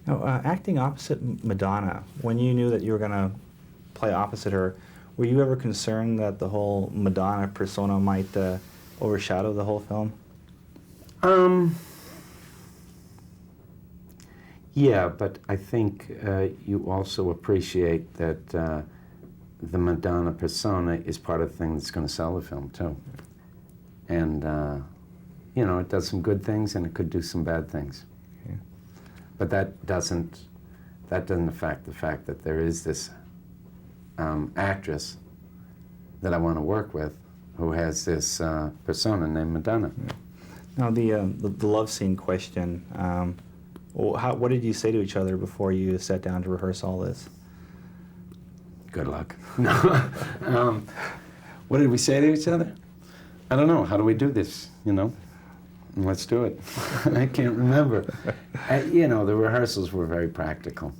Now, acting opposite Madonna, when you knew that you were going to play opposite her, were you ever concerned that the whole Madonna persona might overshadow the whole film? Yeah, but I think you also appreciate that the Madonna persona is part of the thing that's going to sell the film, too. And, you know, it does some good things and it could do some bad things. Yeah. But that doesn't affect the fact that there is this actress that I want to work with who has this persona named Madonna. Yeah. Now, the love scene question, what did you say to each other before you sat down to rehearse all this? Good luck. No. What did we say to each other? I don't know. How do we do this, you know? Let's do it. I can't remember. You know, the rehearsals were very practical.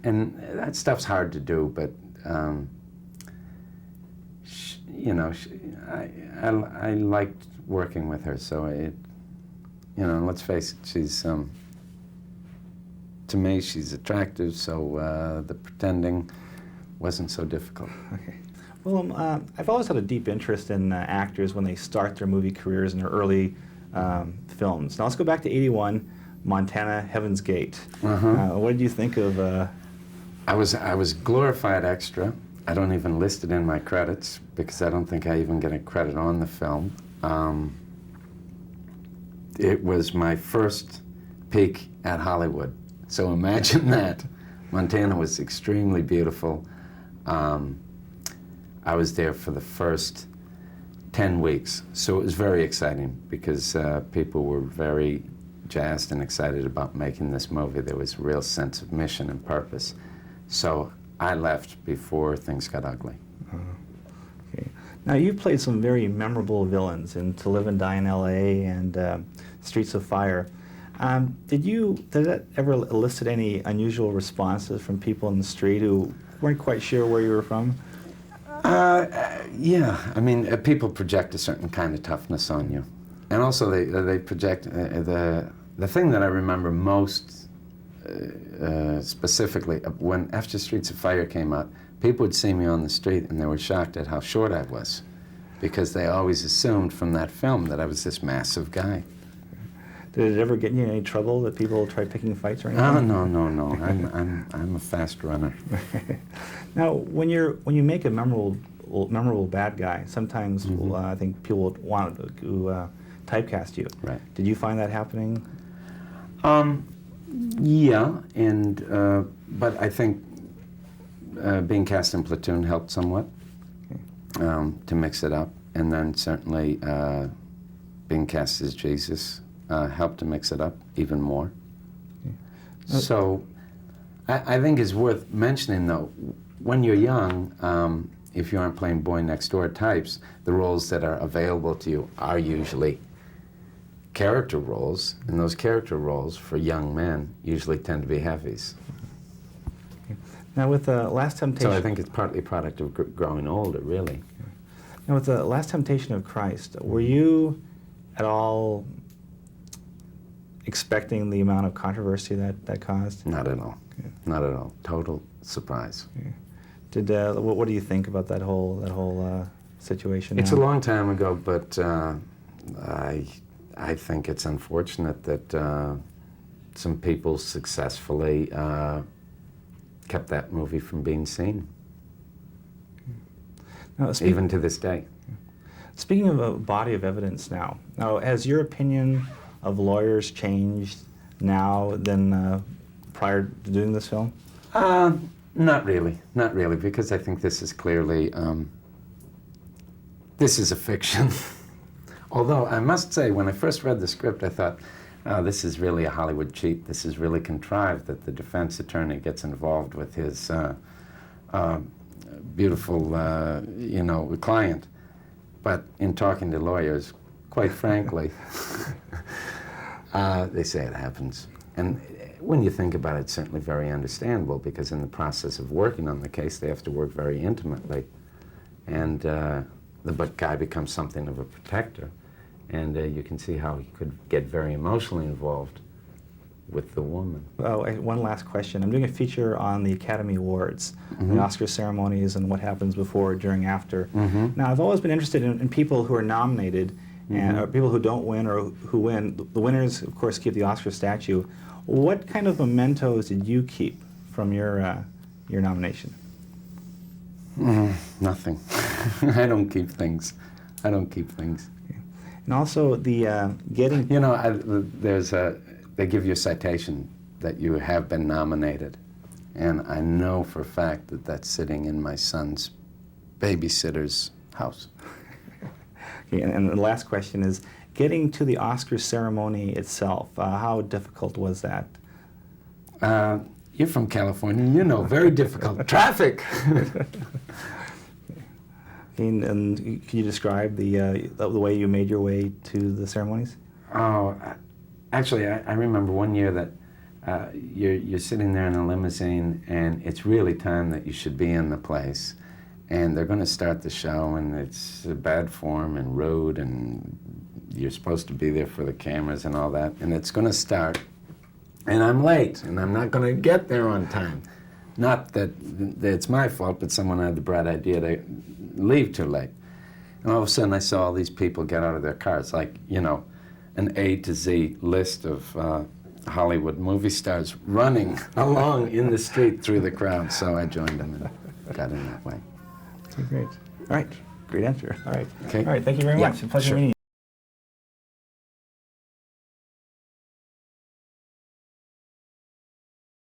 And that stuff's hard to do, but, you know, I liked working with her, so it, you know, let's face it, she's, to me, she's attractive, so the pretending wasn't so difficult. Okay. Well, I've always had a deep interest in actors when they start their movie careers in their early films. Now let's go back to '81, Montana, Heaven's Gate. What did you think of? I was glorified extra. I don't even list it in my credits because I don't think I even get a credit on the film. It was my first peek at Hollywood. So imagine that. Montana was extremely beautiful. I was there for the first 10 weeks, so it was very exciting because people were very jazzed and excited about making this movie. There was a real sense of mission and purpose. So I left before things got ugly. Okay. Now, you played some very memorable villains in To Live and Die in L.A. and Streets of Fire. Did that ever elicit any unusual responses from people in the street who weren't quite sure where you were from? Yeah, I mean, people project a certain kind of toughness on you. And also they project, the thing that I remember most specifically, when after Streets of Fire came out, people would see me on the street and they were shocked at how short I was, because they always assumed from that film that I was this massive guy. Did it ever get you in any trouble that people tried picking fights or anything? Oh, no. I'm a fast runner. Now, when you make a memorable bad guy, sometimes I think people want to typecast you. Right. Did you find that happening? Yeah, and but I think being cast in Platoon helped somewhat to mix it up, and then certainly being cast as Jesus helped to mix it up even more. Okay. So I think it's worth mentioning, though, when you're young, if you aren't playing boy next door types, the roles that are available to you are usually character roles, and those character roles for young men usually tend to be heavies. Okay. Now, with Last Temptation... So I think it's partly a product of growing older, really. Okay. Now, with the Last Temptation of Christ, were you at all expecting the amount of controversy that caused? Not at all. Okay. Not at all. Total surprise. Okay. What do you think about that whole situation? It's now? a long time ago, but I think it's unfortunate that some people successfully kept that movie from being seen, now, even to this day. Speaking of a body of evidence now, has your opinion of lawyers changed now than prior to doing this film? Not really, because I think this is clearly, this is a fiction. Although I must say, when I first read the script, I thought, oh, this is really a Hollywood cheat. This is really contrived that the defense attorney gets involved with his beautiful, client. But in talking to lawyers, quite frankly, they say it happens. And when you think about it, it's certainly very understandable, because in the process of working on the case, they have to work very intimately. And the guy becomes something of a protector. And you can see how he could get very emotionally involved with the woman. Oh, one last question. I'm doing a feature on the Academy Awards, the Oscar ceremonies, and what happens before, during, after. Now, I've always been interested in people who are nominated, and people who don't win or who win. The winners, of course, keep the Oscar statue. What kind of mementos did you keep from your nomination? Nothing. I don't keep things. I don't keep things. Okay. And also the getting... You know, they give you a citation that you have been nominated. And I know for a fact that that's sitting in my son's babysitter's house. Okay, and the last question is, getting to the Oscar ceremony itself, how difficult was that? You're from California, you know, very difficult. Traffic! And can you describe the way you made your way to the ceremonies? Oh, actually, I remember one year that you're sitting there in a limousine, and it's really time that you should be in the place. And they're going to start the show, and it's a bad form and road, and you're supposed to be there for the cameras and all that. And it's going to start, and I'm late, and I'm not going to get there on time. Not that it's my fault, but someone had the bright idea to leave too late. And all of a sudden, I saw all these people get out of their cars, like, you know, an A to Z list of Hollywood movie stars running along in the street through the crowd. So I joined them and got in that way. Okay, great. All right. Great answer. All right. Okay. All right. Thank you very much. A pleasure meeting you.